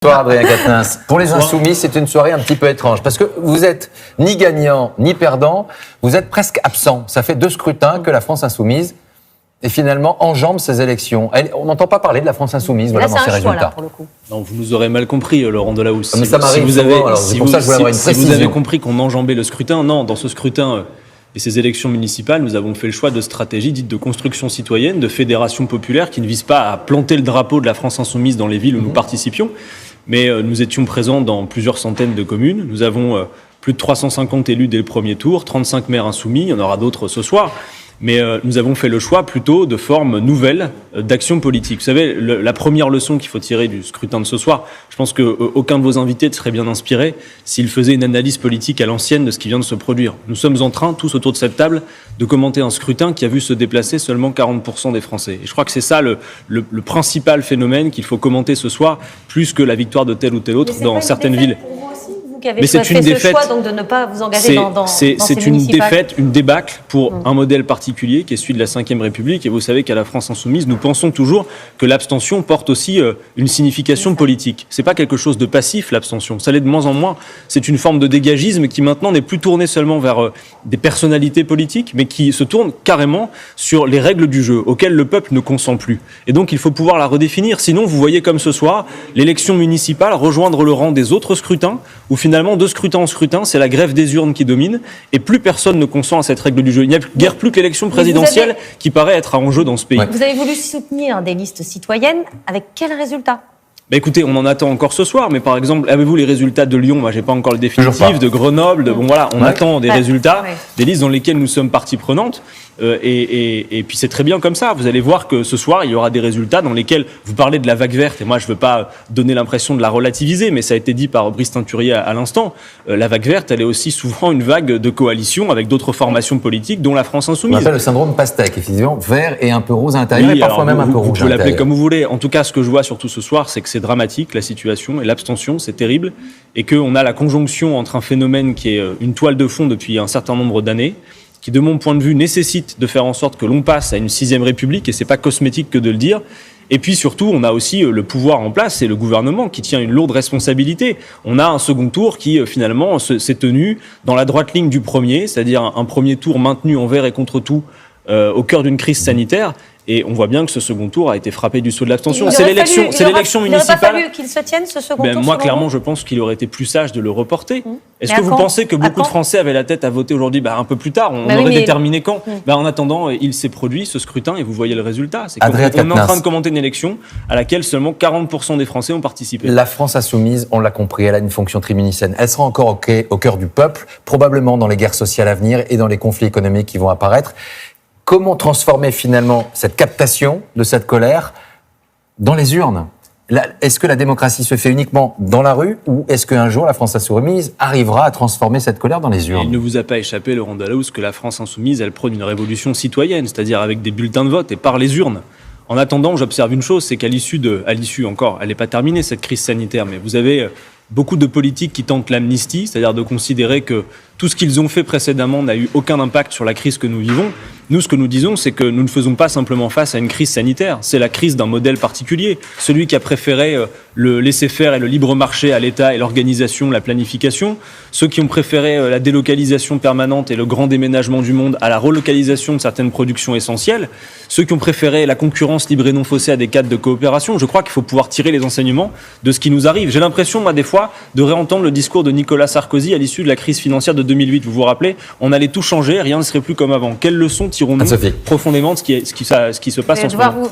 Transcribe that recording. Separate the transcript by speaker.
Speaker 1: Bonsoir Adrien Quatennens. Pour les Insoumis, c'est une soirée un petit peu étrange parce que vous êtes ni gagnant ni perdant, vous êtes presque absent. Ça fait 2 scrutins que la France Insoumise et finalement enjambe ces élections. On n'entend pas parler de la France Insoumise voilà, dans ces résultats.
Speaker 2: Pour le coup.
Speaker 3: Non, vous nous aurez mal compris, Laurent Delahousse.
Speaker 1: Mais ça m'arrive souvent, c'est pour ça que je voulais avoir une précision.
Speaker 3: Si vous avez compris qu'on enjambait le scrutin, non, dans ce scrutin et ces élections municipales, nous avons fait le choix de stratégies dites de construction citoyenne, de fédération populaire, qui ne visent pas à planter le drapeau de la France Insoumise dans les villes où nous participions. Mais nous étions présents dans plusieurs centaines de communes. Nous avons plus de 350 élus dès le premier tour, 35 maires insoumis, il y en aura d'autres ce soir. Mais nous avons fait le choix plutôt de formes nouvelles d'action politique. Vous savez, la première leçon qu'il faut tirer du scrutin de ce soir, je pense qu'aucun de vos invités ne serait bien inspiré s'il faisait une analyse politique à l'ancienne de ce qui vient de se produire. Nous sommes en train, tous autour de cette table, de commenter un scrutin qui a vu se déplacer seulement 40% des Français. Et je crois que c'est ça le principal phénomène qu'il faut commenter ce soir, plus que la victoire de tel ou tel autre dans certaines villes.
Speaker 2: Mais c'est une défaite. Choix, donc de ne pas vous engager dans
Speaker 3: c'est une défaite, une débâcle pour un modèle particulier qui est celui de la Ve République. Et vous savez qu'à la France Insoumise, nous pensons toujours que l'abstention porte aussi une signification politique. C'est pas quelque chose de passif, l'abstention. Ça l'est de moins en moins. C'est une forme de dégagisme qui maintenant n'est plus tournée seulement vers des personnalités politiques, mais qui se tourne carrément sur les règles du jeu auxquelles le peuple ne consent plus. Et donc il faut pouvoir la redéfinir. Sinon, vous voyez comme ce soir, l'élection municipale rejoindre le rang des autres scrutins, où finalement, de scrutin en scrutin, c'est la grève des urnes qui domine et plus personne ne consent à cette règle du jeu. Il n'y a guère plus que l'élection présidentielle qui paraît être en jeu dans ce pays.
Speaker 2: Ouais. Vous avez voulu soutenir des listes citoyennes, avec quel résultat ?
Speaker 3: Écoutez, on en attend encore ce soir, mais par exemple, avez-vous les résultats de Lyon ? Moi, j'ai pas encore le définitif, de Grenoble, bon voilà, on attend des résultats, des listes dans lesquelles nous sommes partie prenante, et puis c'est très bien comme ça. Vous allez voir que ce soir, il y aura des résultats dans lesquels vous parlez de la vague verte, et moi je veux pas donner l'impression de la relativiser, mais ça a été dit par Brice Teinturier à l'instant, la vague verte, elle est aussi souvent une vague de coalition avec d'autres formations politiques, dont la France Insoumise.
Speaker 1: On appelle le syndrome Pastèque, effectivement, vert et un peu rose à l'intérieur, et parfois même un peu rouge.
Speaker 3: Vous pouvez l'appeler comme vous voulez. En tout cas, ce que je vois surtout ce soir, c'est que c'est dramatique, la situation, et l'abstention, c'est terrible, et qu'on a la conjonction entre un phénomène qui est une toile de fond depuis un certain nombre d'années, qui, de mon point de vue, nécessite de faire en sorte que l'on passe à une 6e République, et c'est pas cosmétique que de le dire. Et puis surtout, on a aussi le pouvoir en place, c'est le gouvernement qui tient une lourde responsabilité. On a un second tour qui, finalement, s'est tenu dans la droite ligne du premier, c'est-à-dire un premier tour maintenu envers et contre tout, au cœur d'une crise sanitaire. Et on voit bien que ce second tour a été frappé du sceau de l'abstention. C'est l'élection municipale.
Speaker 2: Il n'aurait pas fallu qu'il se tienne, ce second tour.
Speaker 3: Moi, clairement, je pense qu'il aurait été plus sage de le reporter. Est-ce que vous pensez que beaucoup de Français avaient la tête à voter aujourd'hui un peu plus tard? On aurait déterminé quand. En attendant, il s'est produit ce scrutin et vous voyez le résultat. C'est qu'on est en train de commenter une élection à laquelle seulement 40% des Français ont participé.
Speaker 1: La France Insoumise, on l'a compris, elle a une fonction triministérielle. Elle sera encore au cœur du peuple, probablement dans les guerres sociales à venir et dans les conflits économiques qui vont apparaître. Comment transformer finalement cette captation de cette colère dans les urnes ? Est-ce que la démocratie se fait uniquement dans la rue ou est-ce qu'un jour la France Insoumise arrivera à transformer cette colère dans les urnes ?
Speaker 3: Il ne vous a pas échappé, Laurent Delahousse, que la France Insoumise, elle prône une révolution citoyenne, c'est-à-dire avec des bulletins de vote et par les urnes. En attendant, j'observe une chose, c'est qu'à l'issue encore, elle n'est pas terminée cette crise sanitaire, mais vous avez beaucoup de politiques qui tentent l'amnistie, c'est-à-dire de considérer que tout ce qu'ils ont fait précédemment n'a eu aucun impact sur la crise que nous vivons. Nous, ce que nous disons, c'est que nous ne faisons pas simplement face à une crise sanitaire, c'est la crise d'un modèle particulier. Celui qui a préféré le laisser-faire et le libre marché à l'État et l'organisation, la planification. Ceux qui ont préféré la délocalisation permanente et le grand déménagement du monde à la relocalisation de certaines productions essentielles. Ceux qui ont préféré la concurrence libre et non faussée à des cadres de coopération. Je crois qu'il faut pouvoir tirer les enseignements de ce qui nous arrive. J'ai l'impression, moi, des fois, de réentendre le discours de Nicolas Sarkozy à l'issue de la crise financière de 2008. Vous vous rappelez, on allait tout changer, rien ne serait plus comme avant. Quelles leçons tirons-nous profondément de ce qui se passe en ce moment ?